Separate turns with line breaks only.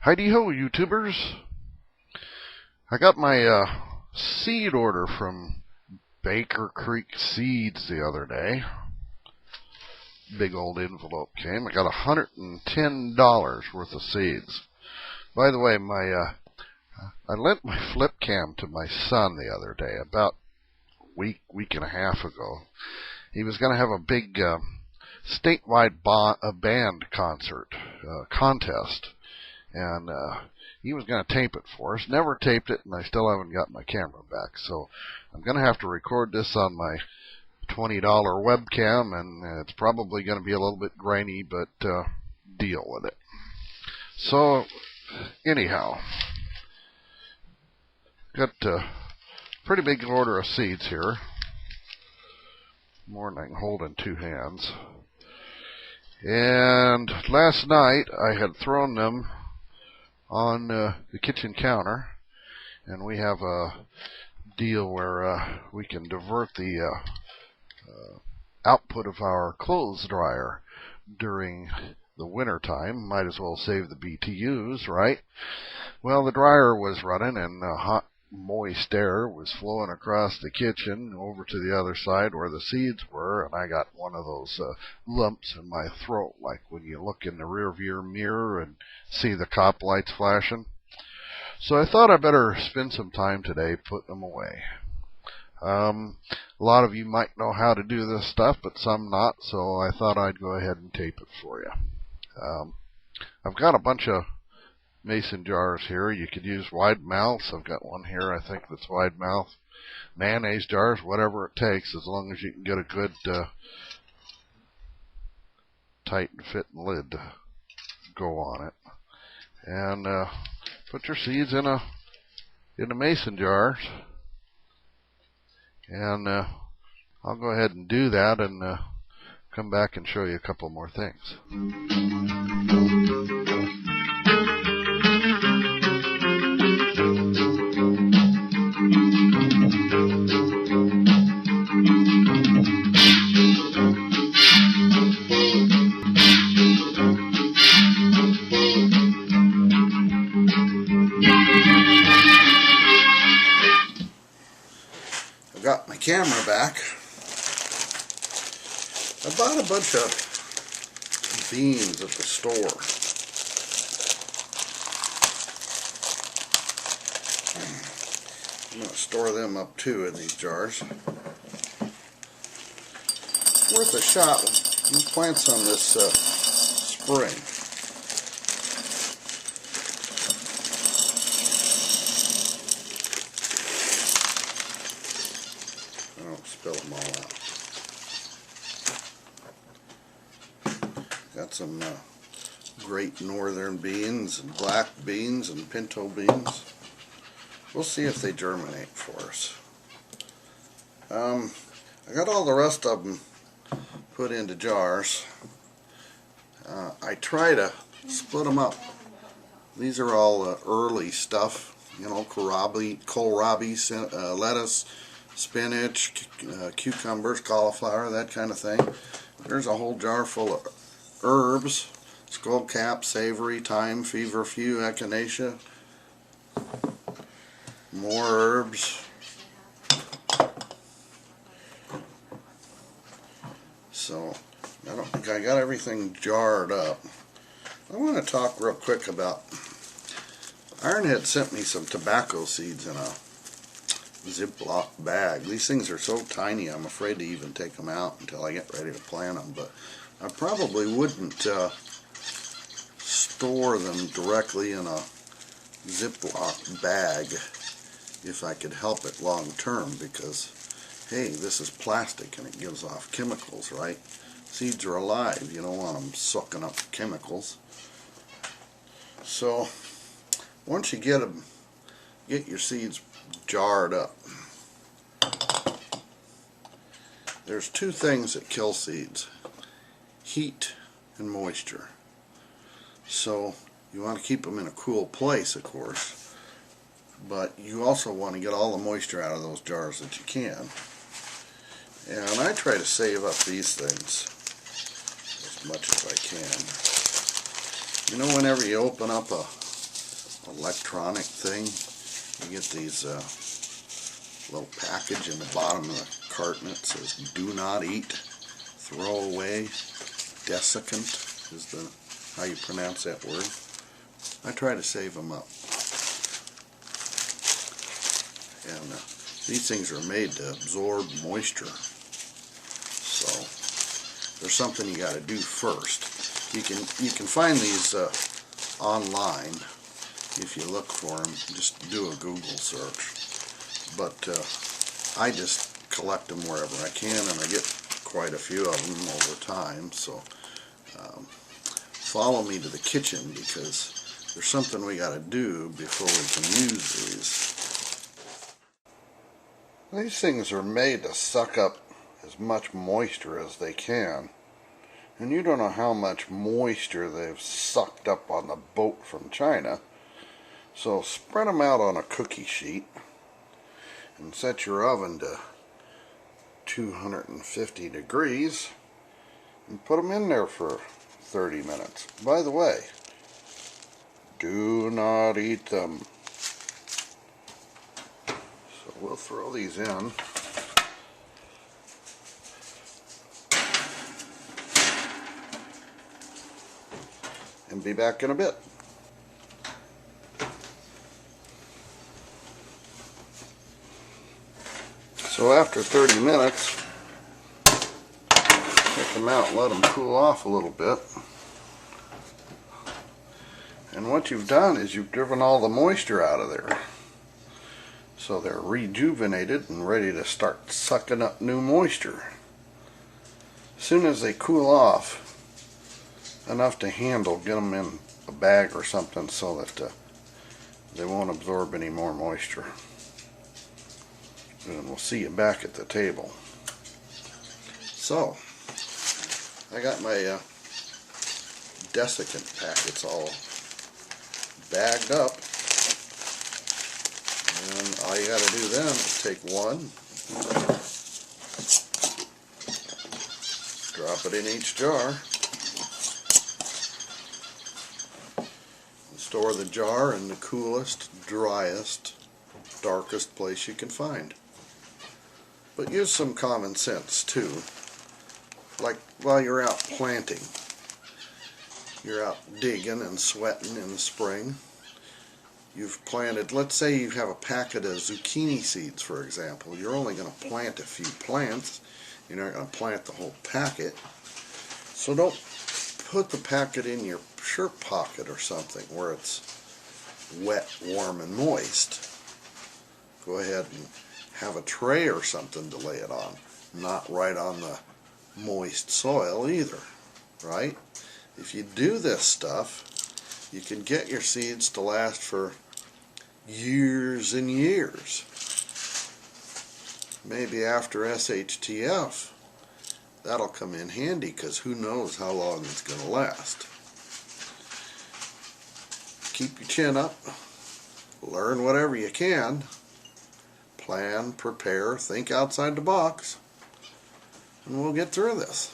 Heidi-ho, YouTubers. I got my seed order from Baker Creek Seeds the other day. Big old envelope came. I got $110 worth of seeds. By the way, I lent my flip cam to my son the other day, about a week and a half ago. He was going to have a big statewide band concert contest, and he was going to tape it for us. Never taped it, and I still haven't got my camera back. So I'm going to have to record this on my $20 webcam, and it's probably going to be a little bit grainy, but deal with it. So anyhow, got a pretty big order of seeds here. More than I can hold in two hands. And last night I had thrown them on the kitchen counter, and we have a deal where we can divert the output of our clothes dryer during the winter time. Might as well save the BTUs, right? Well, the dryer was running, and hot, moist air was flowing across the kitchen over to the other side where the seeds were, and I got one of those lumps in my throat, like when you look in the rear view mirror and see the cop lights flashing. So I thought I'd better spend some time today putting them away. A lot of you might know how to do this stuff, but some not, so I thought I'd go ahead and tape it for you. I've got a bunch of mason jars here. You could use wide mouths. I've got one here, I think, that's wide mouth. Mayonnaise jars, whatever it takes, as long as you can get a good tight and fitting lid to go on it. And put your seeds in a mason jars. And I'll go ahead and do that and come back and show you a couple more things. Got my camera back. I bought a bunch of beans at the store. I'm going to store them up too in these jars. Worth a shot. You plant some this spring. Spill them all out. Got some great northern beans and black beans and pinto beans. We'll see if they germinate for us. I got all the rest of them put into jars. I try to split them up. These are all early stuff, you know, kohlrabi, lettuce, spinach, cucumbers, cauliflower, that kind of thing. There's a whole jar full of herbs: skullcap, savory, thyme, feverfew, echinacea. More herbs. So I don't think I got everything jarred up. I want to talk real quick about Ironhead sent me some tobacco seeds in a Ziploc bag. These things are so tiny I'm afraid to even take them out until I get ready to plant them, but I probably wouldn't store them directly in a Ziploc bag if I could help it long term, because hey, this is plastic and it gives off chemicals, right? Seeds are alive, you don't want them sucking up chemicals. So once you get your seeds jarred up, there's two things that kill seeds: heat and moisture. So you want to keep them in a cool place, of course, but you also want to get all the moisture out of those jars that you can. And I try to save up these things as much as I can. You know, whenever you open up a electronic thing. You get these little package in the bottom of the carton. It says "Do not eat, throw away, desiccant" is the how you pronounce that word. I try to save them up. And these things are made to absorb moisture. So there's something you got to do first. You can find these online if you look for them. Just do a Google search. But I just collect them wherever I can, and I get quite a few of them over time. So follow me to the kitchen, because there's something we got to do before we can use these. These things are made to suck up as much moisture as they can. And you don't know how much moisture they've sucked up on the boat from China. So spread them out on a cookie sheet and set your oven to 250 degrees and put them in there for 30 minutes. By the way, do not eat them. So we'll throw these in. And be back in a bit. So after 30 minutes, take them out and let them cool off a little bit. And what you've done is you've driven all the moisture out of there. So they're rejuvenated and ready to start sucking up new moisture. As soon as they cool off, enough to handle, get them in a bag or something so that they won't absorb any more moisture. And we'll see you back at the table. So, I got my desiccant packets all bagged up. And all you got to do then is take one, drop it in each jar, and store the jar in the coolest, driest, darkest place you can find. But use some common sense too. Like while you're out planting, you're out digging and sweating in the spring. You've planted, let's say you have a packet of zucchini seeds, for example. You're only going to plant a few plants. You're not going to plant the whole packet. So don't put the packet in your shirt pocket or something where it's wet, warm, and moist. Go ahead and have a tray or something to lay it on. Not right on the moist soil either, right? If you do this stuff, you can get your seeds to last for years and years. Maybe after SHTF, that'll come in handy, because who knows how long it's going to last. Keep your chin up. Learn whatever you can. Plan, prepare, think outside the box, and we'll get through this.